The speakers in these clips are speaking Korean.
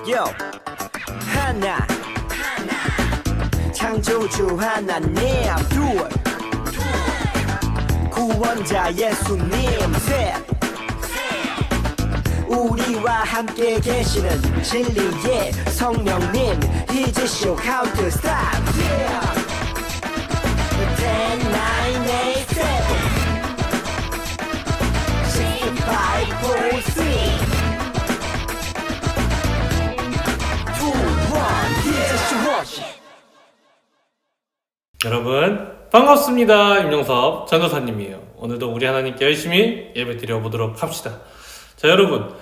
Yo, 하나 창조주 하나님 둘 구원자 예수님 셋 우리와 함께 계시는 진리의 성령님 He's a show how to stop yeah. 10, 9, 8, 7 6, 5, 4, 3 여러분 반갑습니다. 임영섭 전도사님이에요. 오늘도 우리 하나님께 열심히 예배 드려보도록 합시다. 자, 여러분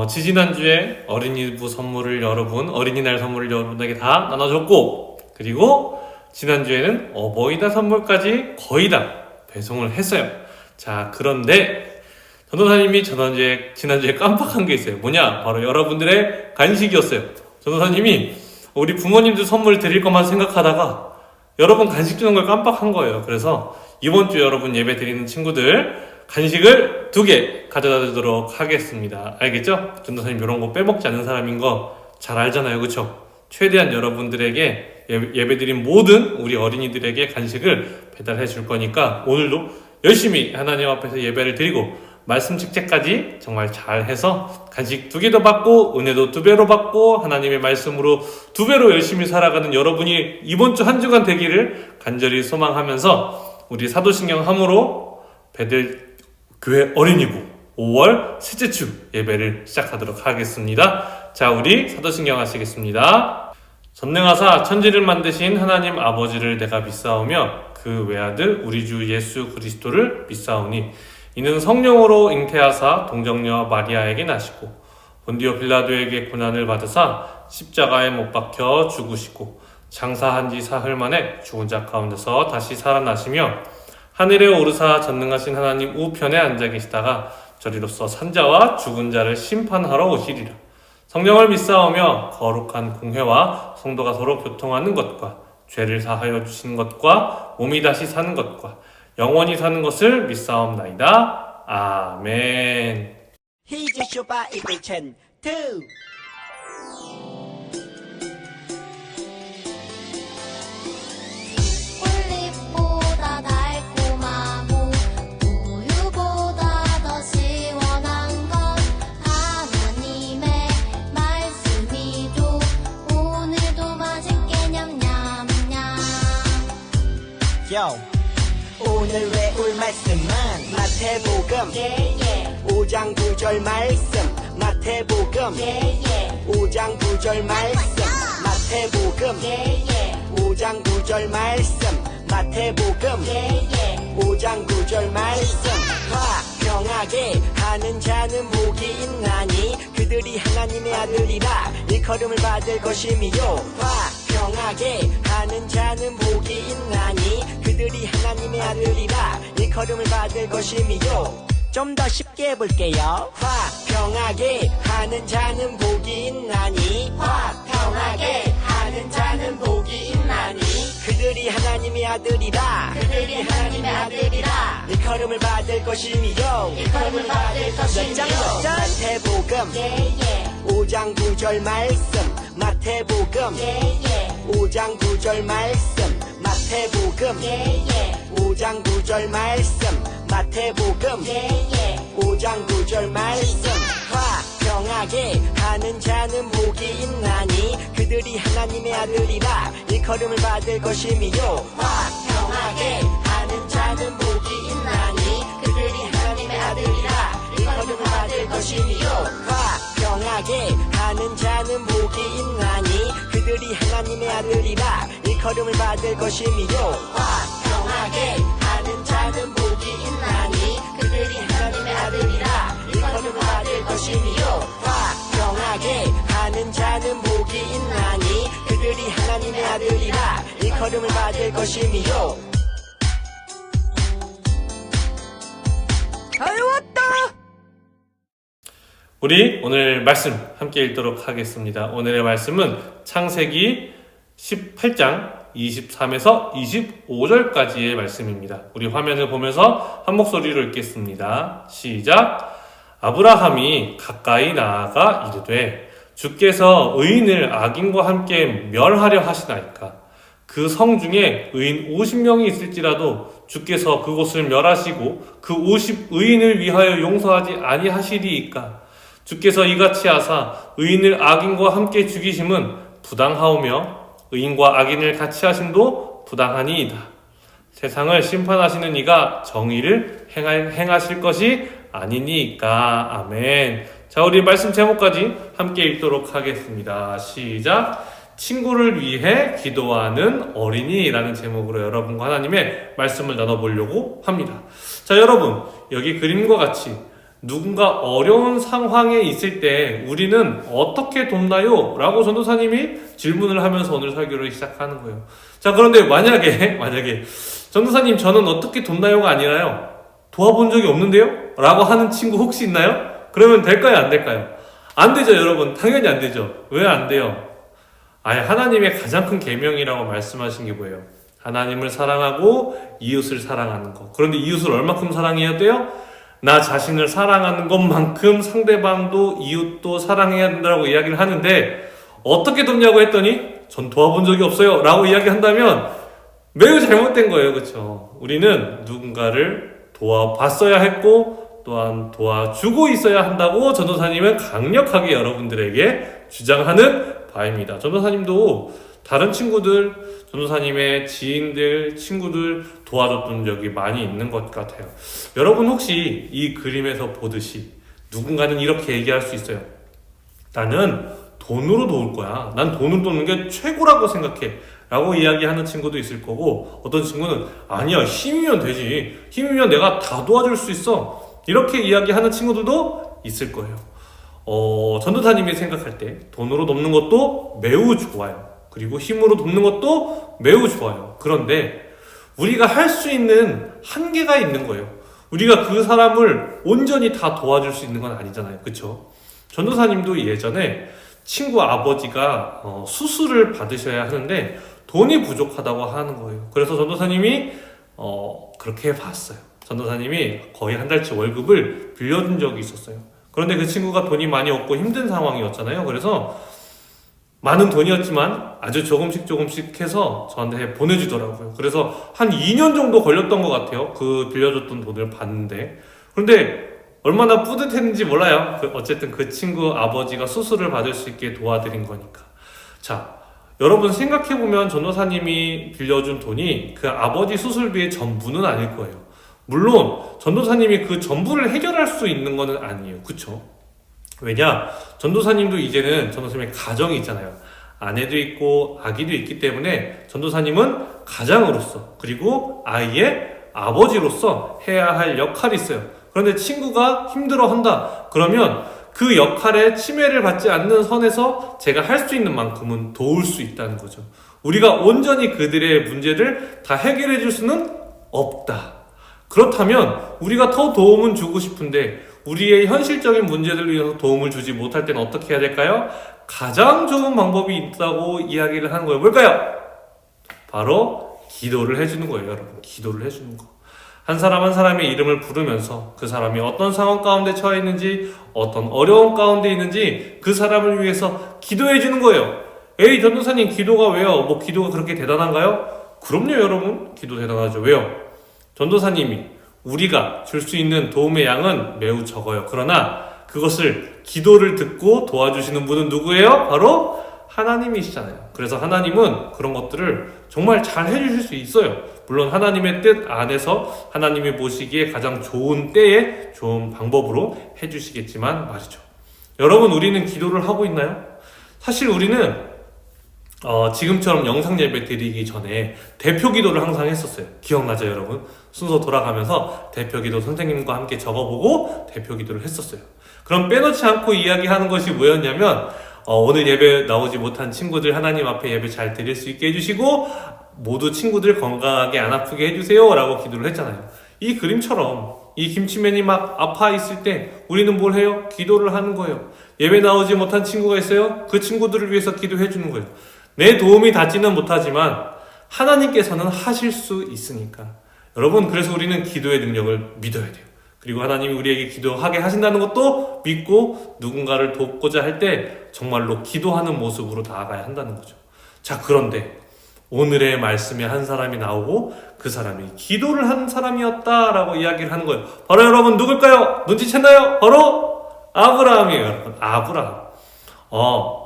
지지난주에 어린이부 선물을 어린이날 선물을 여러분에게 다 나눠줬고, 그리고 지난주에는 어버이날 선물까지 거의 다 배송을 했어요. 자, 그런데 전도사님이 지난주에 깜빡한 게 있어요. 뭐냐? 바로 여러분들의 간식이었어요. 전도사님이 우리 부모님들 선물 드릴 것만 생각하다가 여러분 간식 주는 걸 깜빡한 거예요. 그래서 이번 주 여러분 예배 드리는 친구들 간식을 2개 가져다 드리도록 하겠습니다. 알겠죠? 전도사님 이런 거 빼먹지 않는 사람인 거 잘 알잖아요. 그쵸? 최대한 여러분들에게 예배 드린 모든 우리 어린이들에게 간식을 배달해 줄 거니까 오늘도 열심히 하나님 앞에서 예배를 드리고 말씀 직제까지 정말 잘 해서 간식 2개도 받고 은혜도 2배로 받고 하나님의 말씀으로 2배로 열심히 살아가는 여러분이 이번 주 한 주간 되기를 간절히 소망하면서 우리 사도신경 함으로 배들 교회 어린이부 5월 셋째 주 예배를 시작하도록 하겠습니다. 자, 우리 사도신경 하시겠습니다. 전능하사 천지를 만드신 하나님 아버지를 내가 믿사오며 그 외아들 우리 주 예수 그리스도를 믿사오니 이는 성령으로 잉태하사 동정녀 마리아에게 나시고 본디오 빌라도에게 고난을 받으사 십자가에 못 박혀 죽으시고 장사한 지 사흘 만에 죽은 자 가운데서 다시 살아나시며 하늘에 오르사 전능하신 하나님 우편에 앉아 계시다가 저리로서 산자와 죽은 자를 심판하러 오시리라. 성령을 믿사오며 거룩한 공회와 성도가 서로 교통하는 것과 죄를 사하여 주시는 것과 몸이 다시 사는 것과 영원히 사는 것을 믿사옵나이다. 아멘. He's a show Bible 10 2 꿀잎보다 달콤하고 우유보다 더 시원한 건 하나님의 말씀이죠. 오늘도 맛있게 냠냠냠. Yo, 오늘 외울 말씀은 마태복음 5장 9절 말씀 마태복음 5장 9절 말씀 마태복음 5장 9절 말씀 마태복음 5장 9절 말씀 화평하게 하는 자는 복이 있나니 그들이 하나님의 아들이라 일컬음을 받을 것이미요. 화평하게 하는 자는 복이 있나니 그들이 하나님의 아들이라 일컬음을 받을 것이미요. 좀 더 쉽게 해볼게요. 화평하게 하는 자는 복이 있나니 화평하게 하는 자는 복이 있나니 그들이 하나님의 아들이라 일컬음을 받을 것이미요. 일컬음을 받을 것이미요. 몇 장? 마태복음 5장 9절 말씀 마태복음 5장 9절 말씀 마태복음 5장 9절 말씀 마태복음 5장 9절 말씀 화평하게 하는 자는 복이 있나니 그들이 하나님의 아들이라 일컬음을 받을 것이미요. 화평하게 하는 자는 복이 있나니 그들이 하나님의 아들이라 일컬음을 받을 것이미요. 화평하게 하는 자는 복이 있나니 그들이 하나님의 아들이라 일컬음을 받을 것이미요. 화평하게 하는 자는 복이 있나니 그들이 하나님의 아들이라 일컬음을 받을 것이미요. 화평하게 하는 자는 복이 있나니 그들이 하나님의 아들이라 일컬음을 받을 것이미요. 우리 오늘 말씀 함께 읽도록 하겠습니다. 오늘의 말씀은 창세기 18장 23에서 25절까지의 말씀입니다. 우리 화면을 보면서 한 목소리로 읽겠습니다. 시작. 아브라함이 가까이 나아가 이르되 주께서 의인을 악인과 함께 멸하려 하시나이까. 그 성 중에 의인 50명이 있을지라도 주께서 그곳을 멸하시고 그 50 의인을 위하여 용서하지 아니하시리이까. 주께서 이같이 하사 의인을 악인과 함께 죽이심은 부당하오며 의인과 악인을 같이 하심도 부당하니이다. 세상을 심판하시는 이가 정의를 행하실 것이 아니니까. 아멘. 자, 우리 말씀 제목까지 함께 읽도록 하겠습니다. 시작. 친구를 위해 기도하는 어린이라는 제목으로 여러분과 하나님의 말씀을 나눠보려고 합니다. 자, 여러분, 여기 그림과 같이 누군가 어려운 상황에 있을 때 우리는 어떻게 돕나요? 라고 전도사님이 질문을 하면서 오늘 설교를 시작하는 거예요. 자, 그런데 만약에 전도사님 저는 어떻게 돕나요가 아니라요, 도와본 적이 없는데요? 라고 하는 친구 혹시 있나요? 그러면 될까요? 안 될까요? 안 되죠, 여러분. 당연히 안 되죠. 왜 안 돼요? 하나님의 가장 큰 계명이라고 말씀하신 게 뭐예요? 하나님을 사랑하고 이웃을 사랑하는 것. 그런데 이웃을 얼마큼 사랑해야 돼요? 나 자신을 사랑하는 것만큼 상대방도 이웃도 사랑해야 된다고 이야기를 하는데, 어떻게 돕냐고 했더니 전 도와본 적이 없어요 라고 이야기한다면 매우 잘못된 거예요. 그렇죠? 우리는 누군가를 도와봤어야 했고 또한 도와주고 있어야 한다고 전도사님은 강력하게 여러분들에게 주장하는 바입니다. 전도사님도 다른 친구들, 전도사님의 지인들, 친구들 도와줬던 적이 많이 있는 것 같아요. 여러분 혹시 이 그림에서 보듯이 누군가는 이렇게 얘기할 수 있어요. 나는 돈으로 도울 거야. 난 돈으로 돕는 게 최고라고 생각해. 라고 이야기하는 친구도 있을 거고, 어떤 친구는 아니야, 힘이면 되지. 힘이면 내가 다 도와줄 수 있어. 이렇게 이야기하는 친구들도 있을 거예요. 전도사님이 생각할 때 돈으로 돕는 것도 매우 좋아요. 그리고 힘으로 돕는 것도 매우 좋아요. 그런데 우리가 할 수 있는 한계가 있는 거예요. 우리가 그 사람을 온전히 다 도와줄 수 있는 건 아니잖아요. 그쵸? 전도사님도 예전에 친구 아버지가 수술을 받으셔야 하는데 돈이 부족하다고 하는 거예요. 그래서 전도사님이 그렇게 해봤어요. 전도사님이 거의 한 달치 월급을 빌려준 적이 있었어요. 그런데 그 친구가 돈이 많이 없고 힘든 상황이었잖아요. 그래서 많은 돈이었지만 아주 조금씩 해서 저한테 보내주더라고요. 그래서 한 2년 정도 걸렸던 것 같아요. 그 빌려줬던 돈을 받는데. 그런데 얼마나 뿌듯했는지 몰라요. 어쨌든 그 친구 아버지가 수술을 받을 수 있게 도와드린 거니까. 자, 여러분 생각해보면 전도사님이 빌려준 돈이 그 아버지 수술비의 전부는 아닐 거예요. 물론 전도사님이 그 전부를 해결할 수 있는 거는 아니에요. 그쵸? 왜냐? 전도사님도 이제는 전도사님의 가정이 있잖아요. 아내도 있고 아기도 있기 때문에 전도사님은 가장으로서 그리고 아이의 아버지로서 해야 할 역할이 있어요. 그런데 친구가 힘들어한다. 그러면 그 역할에 침해를 받지 않는 선에서 제가 할 수 있는 만큼은 도울 수 있다는 거죠. 우리가 온전히 그들의 문제를 다 해결해 줄 수는 없다. 그렇다면 우리가 더 도움은 주고 싶은데 우리의 현실적인 문제들을 위해서 도움을 주지 못할 때는 어떻게 해야 될까요? 가장 좋은 방법이 있다고 이야기를 하는 거예요. 뭘까요? 바로 기도를 해주는 거예요, 여러분. 기도를 해주는 거. 한 사람 한 사람의 이름을 부르면서 그 사람이 어떤 상황 가운데 처해 있는지, 어떤 어려움 가운데 있는지 그 사람을 위해서 기도해 주는 거예요. 에이, 전도사님 기도가 왜요? 기도가 그렇게 대단한가요? 그럼요, 여러분. 기도 대단하죠. 왜요? 전도사님이 우리가 줄 수 있는 도움의 양은 매우 적어요. 그러나 그것을 기도를 듣고 도와주시는 분은 누구예요? 바로 하나님이시잖아요. 그래서 하나님은 그런 것들을 정말 잘 해주실 수 있어요. 물론 하나님의 뜻 안에서 하나님이 보시기에 가장 좋은 때에 좋은 방법으로 해주시겠지만 말이죠. 여러분, 우리는 기도를 하고 있나요? 사실 우리는 지금처럼 영상 예배 드리기 전에 대표 기도를 항상 했었어요. 기억나죠, 여러분? 순서 돌아가면서 대표 기도 선생님과 함께 적어보고 대표 기도를 했었어요. 그럼 빼놓지 않고 이야기하는 것이 뭐였냐면, 오늘 예배 나오지 못한 친구들 하나님 앞에 예배 잘 드릴 수 있게 해주시고 모두 친구들 건강하게 안 아프게 해주세요 라고 기도를 했잖아요. 이 그림처럼 이 김치맨이 막 아파 있을 때 우리는 뭘 해요? 기도를 하는 거예요. 예배 나오지 못한 친구가 있어요? 그 친구들을 위해서 기도해 주는 거예요. 내 도움이 닿지는 못하지만 하나님께서는 하실 수 있으니까. 여러분, 그래서 우리는 기도의 능력을 믿어야 돼요. 그리고 하나님이 우리에게 기도하게 하신다는 것도 믿고 누군가를 돕고자 할 때 정말로 기도하는 모습으로 나아가야 한다는 거죠. 자, 그런데 오늘의 말씀에 한 사람이 나오고 그 사람이 기도를 한 사람이었다라고 이야기를 하는 거예요. 바로 여러분 누굴까요? 눈치챘나요? 바로 아브라함이에요. 여러분,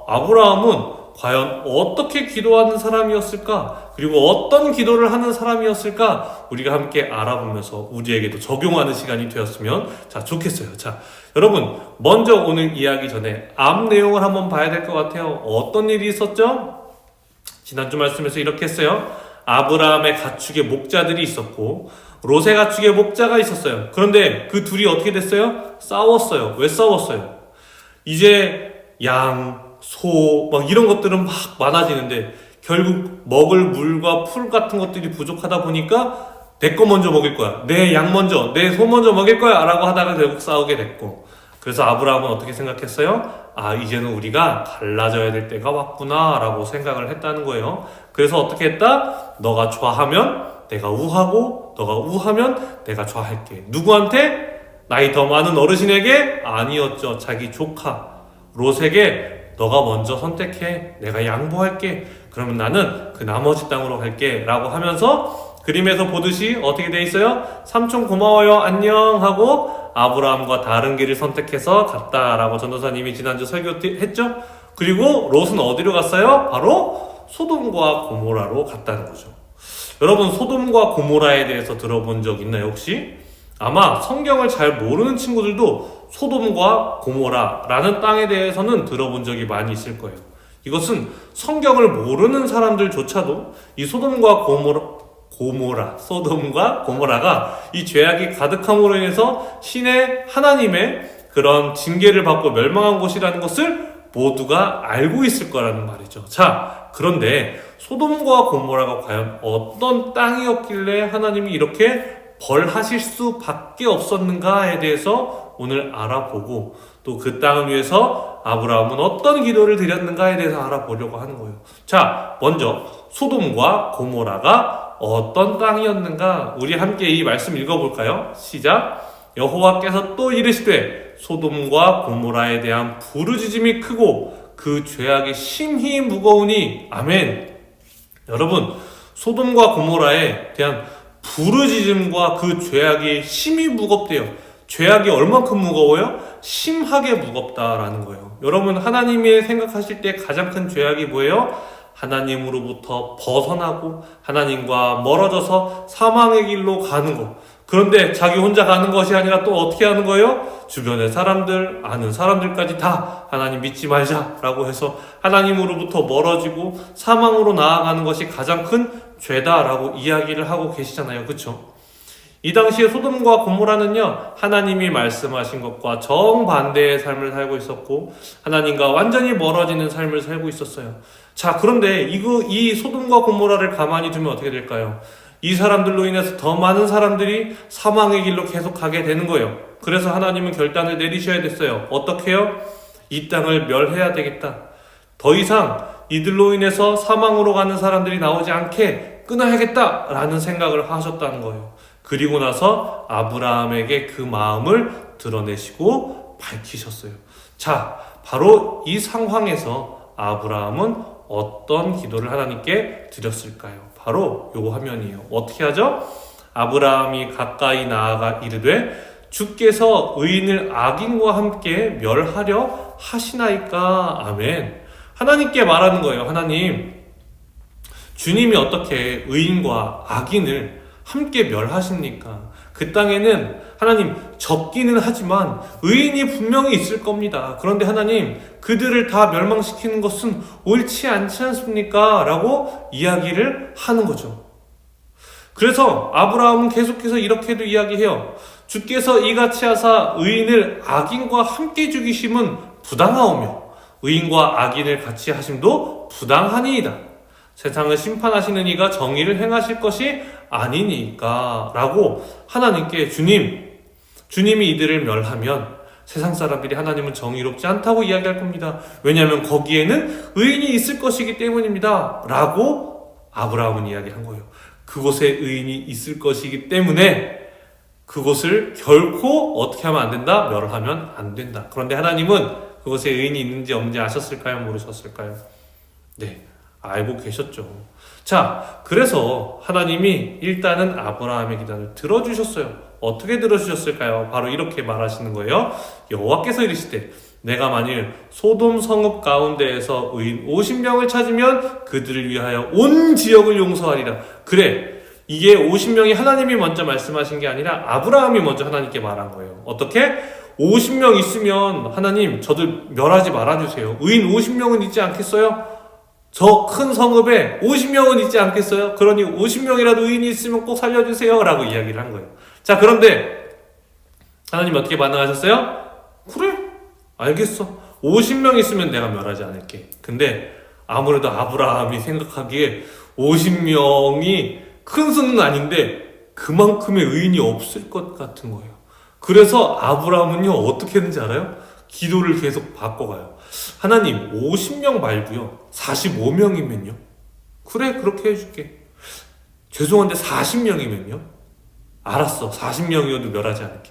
아브라함은 과연 어떻게 기도하는 사람이었을까? 그리고 어떤 기도를 하는 사람이었을까? 우리가 함께 알아보면서 우리에게도 적용하는 시간이 되었으면 좋겠어요. 자, 여러분 먼저 오늘 이야기 전에 앞 내용을 한번 봐야 될 것 같아요. 어떤 일이 있었죠? 지난주 말씀에서 이렇게 했어요. 아브라함의 가축의 목자들이 있었고 롯의 가축의 목자가 있었어요. 그런데 그 둘이 어떻게 됐어요? 싸웠어요. 왜 싸웠어요? 이제 양, 소, 이런 것들은 막 많아지는데 결국 먹을 물과 풀 같은 것들이 부족하다 보니까 내 거 먼저 먹일 거야, 내 양 먼저, 내 소 먼저 먹일 거야 라고 하다가 결국 싸우게 됐고, 그래서 아브라함은 어떻게 생각했어요? 이제는 우리가 갈라져야 될 때가 왔구나 라고 생각을 했다는 거예요. 그래서 어떻게 했다? 너가 좌하면 내가 우하고 너가 우하면 내가 좌할게. 누구한테? 나이 더 많은 어르신에게? 아니었죠. 자기 조카 롯에게 너가 먼저 선택해. 내가 양보할게. 그러면 나는 그 나머지 땅으로 갈게 라고 하면서 그림에서 보듯이 어떻게 돼 있어요? 삼촌 고마워요, 안녕 하고 아브라함과 다른 길을 선택해서 갔다라고 전도사님이 지난주 설교했죠? 그리고 롯은 어디로 갔어요? 바로 소돔과 고모라로 갔다는 거죠. 여러분, 소돔과 고모라에 대해서 들어본 적 있나요 혹시? 아마 성경을 잘 모르는 친구들도 소돔과 고모라라는 땅에 대해서는 들어본 적이 많이 있을 거예요. 이것은 성경을 모르는 사람들조차도 이 소돔과 고모라가 이 죄악이 가득함으로 인해서 신의 하나님의 그런 징계를 받고 멸망한 곳이라는 것을 모두가 알고 있을 거라는 말이죠. 자, 그런데 소돔과 고모라가 과연 어떤 땅이었길래 하나님이 이렇게 벌하실 수밖에 없었는가에 대해서 오늘 알아보고 또 그 땅을 위해서 아브라함은 어떤 기도를 드렸는가에 대해서 알아보려고 하는 거예요. 자, 먼저 소돔과 고모라가 어떤 땅이었는가, 우리 함께 이 말씀 읽어볼까요? 시작. 여호와께서 또 이르시되 소돔과 고모라에 대한 부르짖음이 크고 그 죄악이 심히 무거우니. 아멘. 여러분, 소돔과 고모라에 대한 부르짖음과 그 죄악이 심히 무겁대요. 죄악이 얼만큼 무거워요? 심하게 무겁다라는 거예요. 여러분, 하나님이 생각하실 때 가장 큰 죄악이 뭐예요? 하나님으로부터 벗어나고 하나님과 멀어져서 사망의 길로 가는 것. 그런데 자기 혼자 가는 것이 아니라 또 어떻게 하는 거예요? 주변의 사람들, 아는 사람들까지 다 하나님 믿지 말자라고 해서 하나님으로부터 멀어지고 사망으로 나아가는 것이 가장 큰 죄다라고 이야기를 하고 계시잖아요. 그렇죠? 이 당시에 소돔과 고모라는요, 하나님이 말씀하신 것과 정반대의 삶을 살고 있었고 하나님과 완전히 멀어지는 삶을 살고 있었어요. 자, 그런데 이 소돔과 고모라를 가만히 두면 어떻게 될까요? 이 사람들로 인해서 더 많은 사람들이 사망의 길로 계속 가게 되는 거예요. 그래서 하나님은 결단을 내리셔야 됐어요. 어떻게 해요? 이 땅을 멸해야 되겠다. 더 이상 이들로 인해서 사망으로 가는 사람들이 나오지 않게 끊어야겠다라는 생각을 하셨다는 거예요. 그리고 나서 아브라함에게 그 마음을 드러내시고 밝히셨어요. 자, 바로 이 상황에서 아브라함은 어떤 기도를 하나님께 드렸을까요? 바로 요거 화면이에요. 어떻게 하죠? 아브라함이 가까이 나아가 이르되 주께서 의인을 악인과 함께 멸하려 하시나이까. 아멘. 하나님께 말하는 거예요. 하나님, 주님이 어떻게 의인과 악인을 함께 멸하십니까? 그 땅에는 하나님 적기는 하지만 의인이 분명히 있을 겁니다. 그런데 하나님, 그들을 다 멸망시키는 것은 옳지 않지 않습니까? 라고 이야기를 하는 거죠. 그래서 아브라함은 계속해서 이렇게도 이야기해요. 주께서 이같이 하사 의인을 악인과 함께 죽이심은 부당하오며 의인과 악인을 같이 하심도 부당하니이다. 세상을 심판하시는 이가 정의를 행하실 것이 아니니까 라고 하나님께 주님이 이들을 멸하면 세상 사람들이 하나님은 정의롭지 않다고 이야기할 겁니다. 왜냐하면 거기에는 의인이 있을 것이기 때문입니다 라고 아브라함은 이야기한 거예요. 그곳에 의인이 있을 것이기 때문에 그것을 결코 어떻게 하면 안 된다? 멸하면 안 된다. 그런데 하나님은 그것에 의인이 있는지 없는지 아셨을까요? 모르셨을까요? 네, 알고 계셨죠. 자, 그래서 하나님이 일단은 아브라함의 기도를 들어주셨어요. 어떻게 들어주셨을까요? 바로 이렇게 말하시는 거예요. 여호와께서 이르시되 내가 만일 소돔 성읍 가운데에서 의인 50명을 찾으면 그들을 위하여 온 지역을 용서하리라. 그래, 이게 50명이 하나님이 먼저 말씀하신 게 아니라 아브라함이 먼저 하나님께 말한 거예요. 어떻게? 50명 있으면 하나님 저들 멸하지 말아주세요. 의인 50명은 있지 않겠어요? 저 큰 성읍에 50명은 있지 않겠어요? 그러니 50명이라도 의인이 있으면 꼭 살려주세요 라고 이야기를 한 거예요. 자, 그런데 하나님 어떻게 반응하셨어요? 그래, 알겠어. 50명 있으면 내가 멸하지 않을게. 근데 아무래도 아브라함이 생각하기에 50명이 큰 수는 아닌데 그만큼의 의인이 없을 것 같은 거예요. 그래서 아브라함은요 어떻게 했는지 알아요? 기도를 계속 바꿔가요. 하나님 50명 말고요 45명이면요? 그래, 그렇게 해줄게. 죄송한데 40명이면요? 알았어, 40명이어도 멸하지 않을게.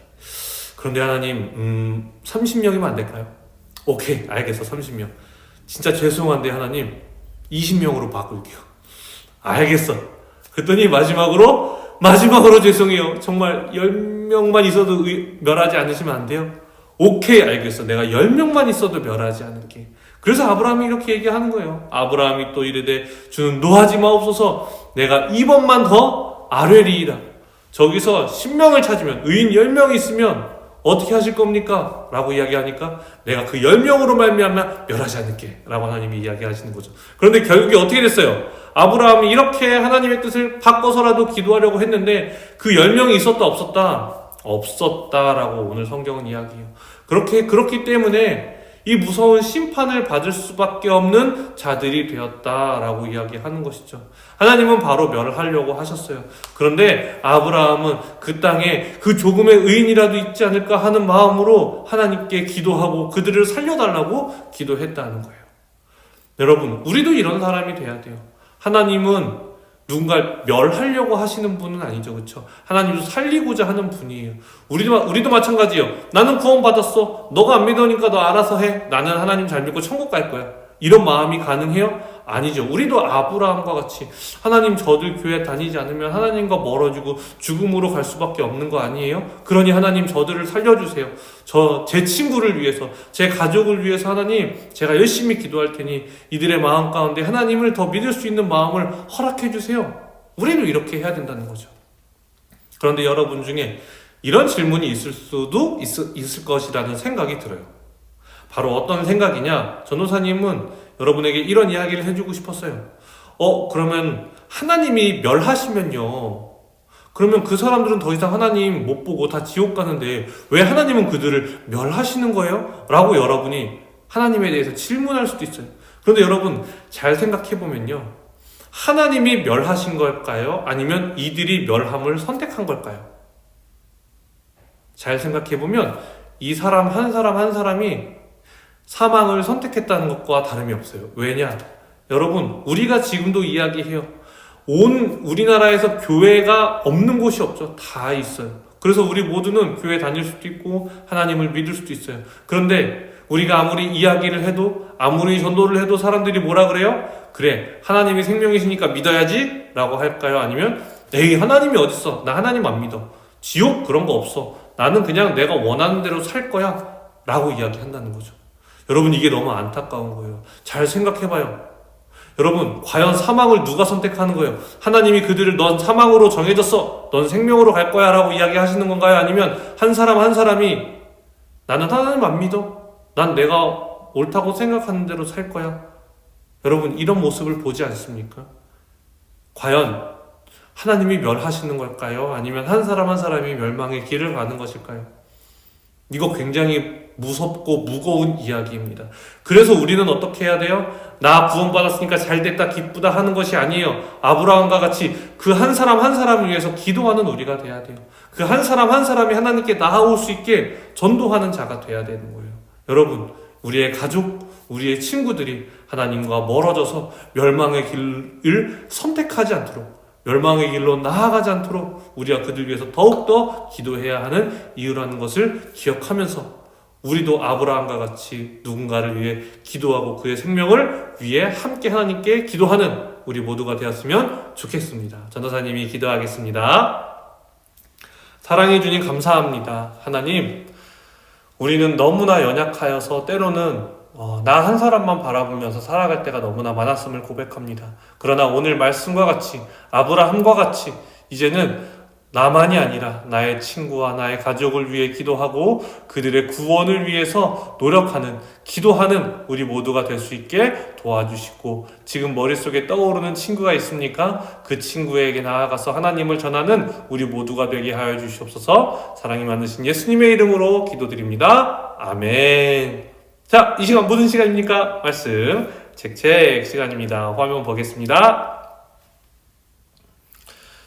그런데 하나님 30명이면 안 될까요? 오케이, 알겠어, 30명. 진짜 죄송한데 하나님 20명으로 바꿀게요. 알겠어. 그랬더니 마지막으로 죄송해요. 정말 10명만 있어도 멸하지 않으시면 안 돼요? 오케이, 알겠어. 내가 10명만 있어도 멸하지 않을게. 그래서 아브라함이 이렇게 얘기하는 거예요. 아브라함이 또 이르되 주는 노하지 마옵소서. 내가 이번만 더 아뢰리이다. 저기서 10명을 찾으면 의인 10명이 있으면 어떻게 하실 겁니까? 라고 이야기하니까 내가 그 10명으로 말미암아 멸하지 않을게 라고 하나님이 이야기하시는 거죠. 그런데 결국에 어떻게 됐어요? 아브라함이 이렇게 하나님의 뜻을 바꿔서라도 기도하려고 했는데 그 10명이 있었다 없었다? 없었다라고 오늘 성경은 이야기해요. 그렇기 때문에 이 무서운 심판을 받을 수밖에 없는 자들이 되었다라고 이야기하는 것이죠. 하나님은 바로 멸하려고 하셨어요. 그런데 아브라함은 그 땅에 그 조금의 의인이라도 있지 않을까 하는 마음으로 하나님께 기도하고 그들을 살려달라고 기도했다는 거예요. 여러분, 우리도 이런 사람이 돼야 돼요. 하나님은 누군가 멸하려고 하시는 분은 아니죠, 그렇죠? 하나님도 살리고자 하는 분이에요. 우리도 마찬가지예요. 나는 구원받았어. 너가 안 믿으니까 너 알아서 해. 나는 하나님 잘 믿고 천국 갈 거야. 이런 마음이 가능해요? 아니죠. 우리도 아브라함과 같이 하나님 저들 교회 다니지 않으면 하나님과 멀어지고 죽음으로 갈 수밖에 없는 거 아니에요? 그러니 하나님 저들을 살려주세요. 제 친구를 위해서, 제 가족을 위해서 하나님 제가 열심히 기도할 테니 이들의 마음 가운데 하나님을 더 믿을 수 있는 마음을 허락해 주세요. 우리도 이렇게 해야 된다는 거죠. 그런데 여러분 중에 이런 질문이 있을 수도 있을 것이라는 생각이 들어요. 바로 어떤 생각이냐? 전도사님은 여러분에게 이런 이야기를 해주고 싶었어요. 그러면 하나님이 멸하시면요, 그러면 그 사람들은 더 이상 하나님 못 보고 다 지옥 가는데 왜 하나님은 그들을 멸하시는 거예요? 라고 여러분이 하나님에 대해서 질문할 수도 있어요. 그런데 여러분 잘 생각해보면요, 하나님이 멸하신 걸까요? 아니면 이들이 멸함을 선택한 걸까요? 잘 생각해보면 이 사람 한 사람이 사망을 선택했다는 것과 다름이 없어요. 왜냐? 여러분, 우리가 지금도 이야기해요. 온 우리나라에서 교회가 없는 곳이 없죠. 다 있어요. 그래서 우리 모두는 교회 다닐 수도 있고 하나님을 믿을 수도 있어요. 그런데 우리가 아무리 이야기를 해도, 아무리 전도를 해도 사람들이 뭐라 그래요? 그래, 하나님이 생명이시니까 믿어야지 라고 할까요? 아니면 에이, 하나님이 어딨어? 나 하나님 안 믿어. 지옥 그런 거 없어. 나는 그냥 내가 원하는 대로 살 거야 라고 이야기한다는 거죠. 여러분, 이게 너무 안타까운 거예요. 잘 생각해봐요. 여러분, 과연 사망을 누가 선택하는 거예요? 하나님이 그들을 넌 사망으로 정해졌어, 넌 생명으로 갈 거야 라고 이야기하시는 건가요? 아니면 한 사람이 나는 하나님 안 믿어, 난 내가 옳다고 생각하는 대로 살 거야. 여러분, 이런 모습을 보지 않습니까? 과연 하나님이 멸하시는 걸까요? 아니면 한 사람이 멸망의 길을 가는 것일까요? 이거 굉장히 무섭고 무거운 이야기입니다. 그래서 우리는 어떻게 해야 돼요? 나 구원받았으니까 잘됐다 기쁘다 하는 것이 아니에요. 아브라함과 같이 그 한 사람을 위해서 기도하는 우리가 돼야 돼요. 그 한 사람이 하나님께 나아올 수 있게 전도하는 자가 돼야 되는 거예요. 여러분, 우리의 가족, 우리의 친구들이 하나님과 멀어져서 멸망의 길을 선택하지 않도록, 멸망의 길로 나아가지 않도록 우리가 그들 위해서 더욱더 기도해야 하는 이유라는 것을 기억하면서 우리도 아브라함과 같이 누군가를 위해 기도하고 그의 생명을 위해 함께 하나님께 기도하는 우리 모두가 되었으면 좋겠습니다. 전도사님이 기도하겠습니다. 사랑해 주님 감사합니다. 하나님, 우리는 너무나 연약하여서 때로는 나 한 사람만 바라보면서 살아갈 때가 너무나 많았음을 고백합니다. 그러나 오늘 말씀과 같이 아브라함과 같이 이제는 나만이 아니라 나의 친구와 나의 가족을 위해 기도하고 그들의 구원을 위해서 노력하는 기도하는 우리 모두가 될 수 있게 도와주시고, 지금 머릿속에 떠오르는 친구가 있습니까? 그 친구에게 나아가서 하나님을 전하는 우리 모두가 되게 하여 주시옵소서. 사랑이 많으신 예수님의 이름으로 기도드립니다. 아멘. 자, 이 시간 무슨 시간입니까? 말씀 책책 시간입니다. 화면 보겠습니다.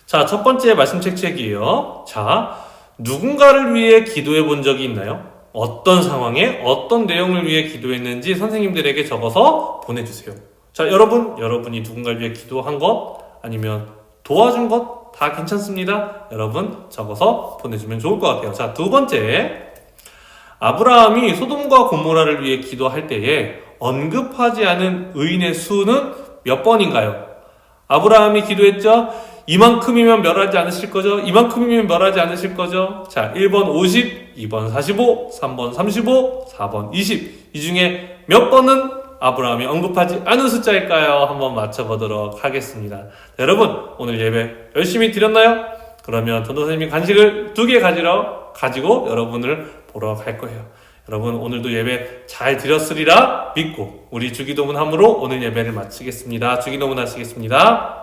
자, 첫 번째 말씀 책책이에요. 자, 누군가를 위해 기도해 본 적이 있나요? 어떤 상황에 어떤 내용을 위해 기도했는지 선생님들에게 적어서 보내주세요. 자, 여러분이 누군가를 위해 기도한 것 아니면 도와준 것 다 괜찮습니다. 여러분 적어서 보내주면 좋을 것 같아요. 자, 두 번째, 아브라함이 소돔과 고모라를 위해 기도할 때에 언급하지 않은 의인의 수는 몇 번인가요? 아브라함이 기도했죠? 이만큼이면 멸하지 않으실 거죠? 이만큼이면 멸하지 않으실 거죠? 자, 1번 50, 2번 45, 3번 35, 4번 20. 이 중에 몇 번은 아브라함이 언급하지 않은 숫자일까요? 한번 맞춰보도록 하겠습니다. 자, 여러분, 오늘 예배 열심히 드렸나요? 그러면 전도사님이 간식을 2개 가지고 여러분을 보러 갈 거예요. 여러분, 오늘도 예배 잘 드렸으리라 믿고 우리 주기도문 함으로 오늘 예배를 마치겠습니다. 주기도문 하시겠습니다.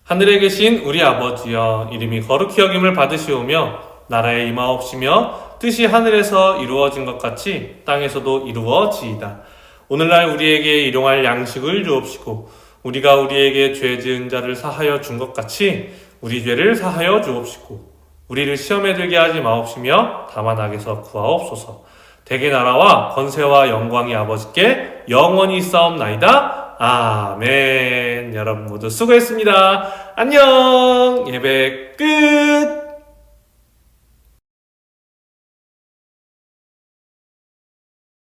하늘에 계신 우리 아버지여, 이름이 거룩히 여김을 받으시오며 나라에 임하옵시며 뜻이 하늘에서 이루어진 것 같이 땅에서도 이루어지이다. 오늘날 우리에게 일용할 양식을 주옵시고 우리가 우리에게 죄 지은 자를 사하여 준 것 같이 우리 죄를 사하여 주옵시고 우리를 시험에 들게 하지 마옵시며 다만 악에서 구하옵소서. 대개 나라와 권세와 영광이 아버지께 영원히 있사옵나이다. 아멘. 여러분 모두 수고했습니다. 안녕. 예배 끝.